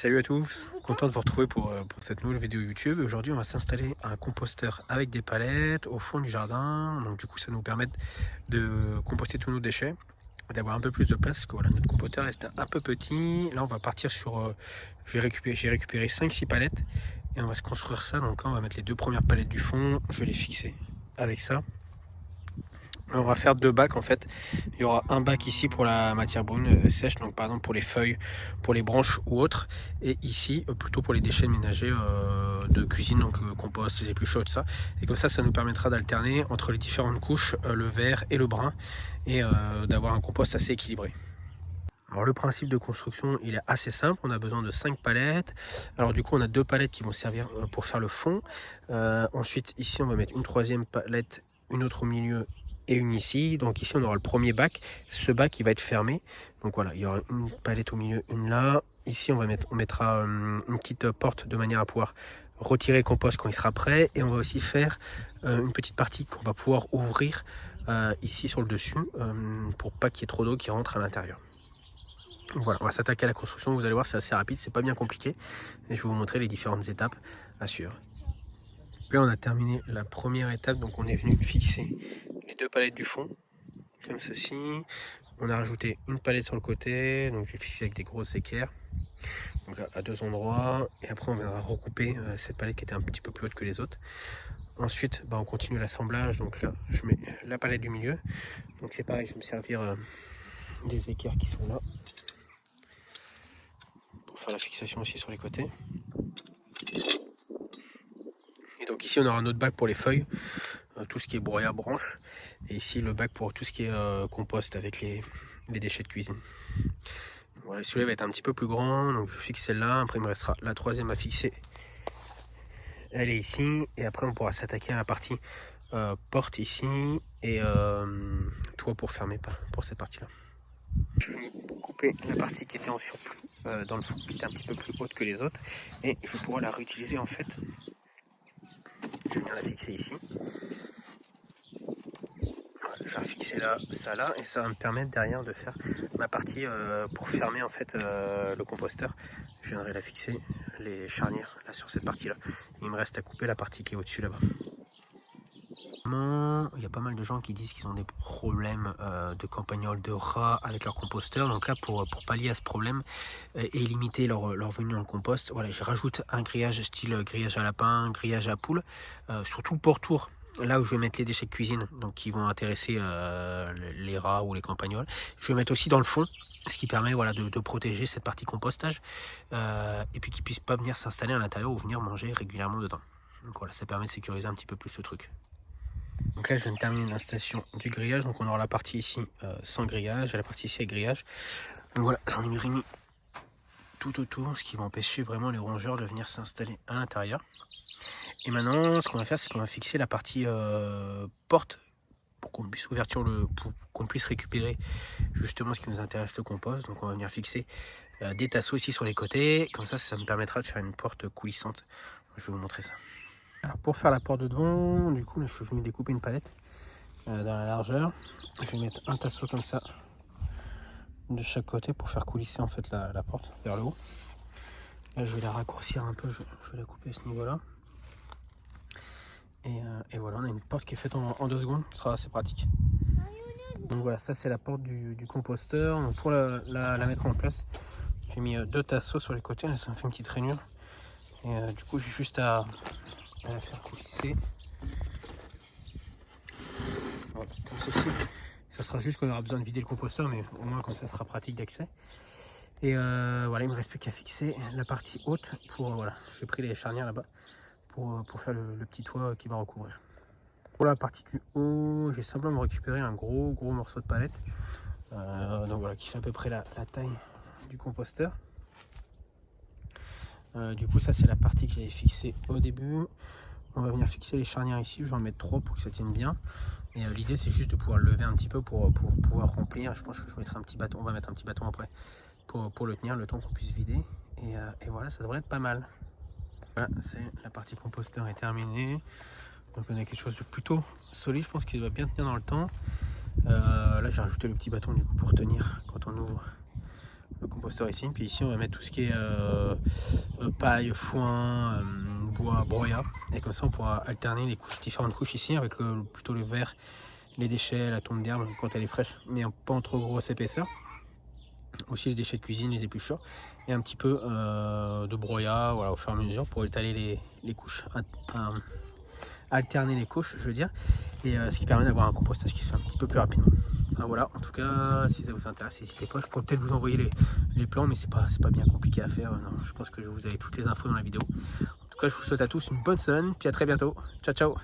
Salut à tous, content de vous retrouver pour cette nouvelle vidéo YouTube. Aujourd'hui on va s'installer un composteur avec des palettes au fond du jardin. Donc du coup ça nous permet de composter tous nos déchets, d'avoir un peu plus de place parce que voilà, notre composteur reste un peu petit. Là on va partir sur, j'ai récupéré 5-6 palettes et on va se construire ça. Donc là, on va mettre les deux premières palettes du fond, je vais les fixer avec ça. On va faire deux bacs en fait. Il y aura un bac ici pour la matière brune sèche, donc par exemple pour les feuilles, pour les branches ou autres. Et ici plutôt pour les déchets ménagers de cuisine, donc compost, les épluchures, tout ça. Et comme ça nous permettra d'alterner entre les différentes couches, le vert et le brun, et d'avoir un compost assez équilibré. Alors le principe de construction il est assez simple, on a besoin de 5 palettes. Alors du coup on a deux palettes qui vont servir pour faire le fond. Ensuite ici on va mettre une troisième palette, une autre au milieu et une ici. Donc ici on aura le premier bac, ce bac il va être fermé. Donc voilà, il y aura une palette au milieu, une là. Ici on mettra une petite porte de manière à pouvoir retirer le compost quand il sera prêt. Et on va aussi faire une petite partie qu'on va pouvoir ouvrir ici sur le dessus pour pas qu'il y ait trop d'eau qui rentre à l'intérieur. Voilà, on va s'attaquer à la construction, vous allez voir c'est assez rapide, c'est pas bien compliqué. Et je vais vous montrer les différentes étapes à suivre. Là on a terminé la première étape, donc on est venu fixer les deux palettes du fond, comme ceci. On a rajouté une palette sur le côté, donc j'ai fixé avec des grosses équerres, donc à deux endroits. Et après on viendra recouper cette palette qui était un petit peu plus haute que les autres. Ensuite on continue l'assemblage, donc là je mets la palette du milieu. Donc c'est pareil, je vais me servir des équerres qui sont là. Faire la fixation aussi sur les côtés. Et donc ici on aura un autre bac pour les feuilles, tout ce qui est broyat, branche, et ici le bac pour tout ce qui est compost avec les déchets de cuisine. Voilà, celui-là va être un petit peu plus grand, donc je fixe celle-là. Après il me restera la troisième à fixer, elle est ici, et après on pourra s'attaquer à la partie porte ici et toit pour fermer pour cette partie-là. Je vais couper la partie qui était en surplus dans le fond, qui était un petit peu plus haute que les autres, et je vais pouvoir la réutiliser en fait. Je vais bien la fixer ici. Voilà, je vais fixer là, ça là, et ça va me permettre derrière de faire ma partie pour fermer en fait le composteur. Je viendrai la fixer, les charnières là sur cette partie là. Il me reste à couper la partie qui est au-dessus là-bas. Il y a pas mal de gens qui disent qu'ils ont des problèmes de campagnols, de rats avec leur composteur. Donc là, pour pallier à ce problème et limiter leur venue dans le compost, voilà, je rajoute un grillage style grillage à lapin, grillage à poule, surtout le pourtour. Là où je vais mettre les déchets de cuisine, donc qui vont intéresser les rats ou les campagnols. Je vais mettre aussi dans le fond, ce qui permet voilà, de protéger cette partie compostage, et puis qu'ils ne puissent pas venir s'installer à l'intérieur ou venir manger régulièrement dedans. Donc voilà, ça permet de sécuriser un petit peu plus le truc. Donc là je viens de terminer l'installation du grillage, donc on aura la partie ici sans grillage et la partie ici avec grillage. Donc voilà, j'en ai mis tout autour, ce qui va empêcher vraiment les rongeurs de venir s'installer à l'intérieur. Et maintenant ce qu'on va faire, c'est qu'on va fixer la partie porte pour qu'on puisse pour qu'on puisse récupérer justement ce qui nous intéresse, le compost. Donc on va venir fixer des tasseaux ici sur les côtés, comme ça me permettra de faire une porte coulissante. Je vais vous montrer ça. Alors pour faire la porte de devant, du coup là je suis venu découper une palette dans la largeur. Je vais mettre un tasseau comme ça de chaque côté pour faire coulisser en fait la porte vers le haut. Là je vais la raccourcir un peu, je vais la couper à ce niveau là. Et voilà, on a une porte qui est faite en 2 secondes, ce sera assez pratique. Donc voilà, ça c'est la porte du composteur. Donc pour la mettre en place, j'ai mis 2 tasseaux sur les côtés, ça me fait une petite rainure. Et du coup j'ai juste à la faire coulisser. Voilà, comme ceci. Ça sera juste qu'on aura besoin de vider le composteur, mais au moins comme ça sera pratique d'accès. Et voilà, il me reste plus qu'à fixer la partie haute pour voilà, j'ai pris les charnières là-bas pour faire le petit toit qui va recouvrir. Pour la partie du haut, j'ai simplement récupéré un gros morceau de palette, donc voilà, qui fait à peu près la taille du composteur. Du coup ça c'est la partie que j'avais fixée au début. On va venir fixer les charnières ici, je vais en mettre 3 pour que ça tienne bien. Et l'idée c'est juste de pouvoir le lever un petit peu pour pouvoir remplir. Je pense que je mettrai un petit bâton, on va mettre un petit bâton après pour le tenir le temps qu'on puisse vider. Et voilà, ça devrait être pas mal. Voilà, c'est la partie composteur est terminée. Donc on a quelque chose de plutôt solide, je pense qu'il va bien tenir dans le temps. Là j'ai rajouté le petit bâton du coup pour tenir quand on ouvre le composteur ici. Puis ici, on va mettre tout ce qui est paille, foin, bois, broyat. Et comme ça, on pourra alterner les couches, différentes couches ici, avec plutôt le vert, les déchets, la tonte d'herbe quand elle est fraîche, mais pas en trop grosse épaisseur. Aussi les déchets de cuisine, les épluchures, et un petit peu de broyat, voilà, au fur et à mesure pour étaler les couches, alterner les couches, je veux dire, et ce qui permet d'avoir un compostage qui se fait un petit peu plus rapidement. Alors voilà, en tout cas, si ça vous intéresse, n'hésitez pas. Je pourrais peut-être vous envoyer les plans, mais c'est pas bien compliqué à faire. Non, je pense que vous avez toutes les infos dans la vidéo. En tout cas, je vous souhaite à tous une bonne semaine, puis à très bientôt. Ciao, ciao.